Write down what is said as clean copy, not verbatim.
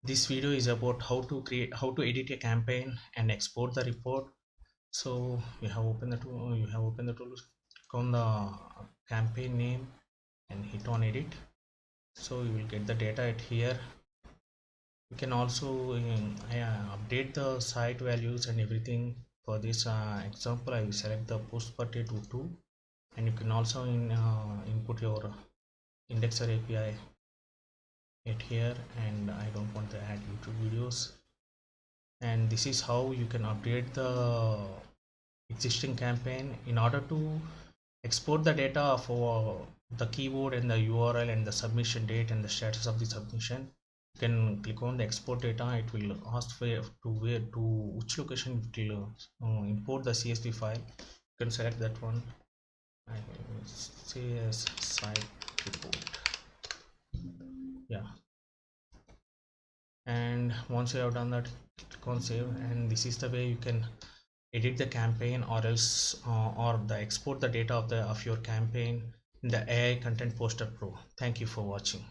This video is about how to edit a campaign and export the report. So you have opened the tool, click on the campaign name and hit on edit. So you will get the data at here. You can also update the site values and everything. For this example, I will select the post per day to 2, and you can also input your indexer API at here, and I don't want to add YouTube videos. And this is how you can update the existing campaign. In order to export the data for the keyword and the URL and the submission date and the status of the submission, you can click on the export data. It will ask where to which location it will import the CSV file. You can select that one. I will say as site report. Yeah, and once you have done that, click on save, and this is the way you can edit the campaign, or else or the export the data of your campaign in the AI Content Poster Pro. Thank you for watching.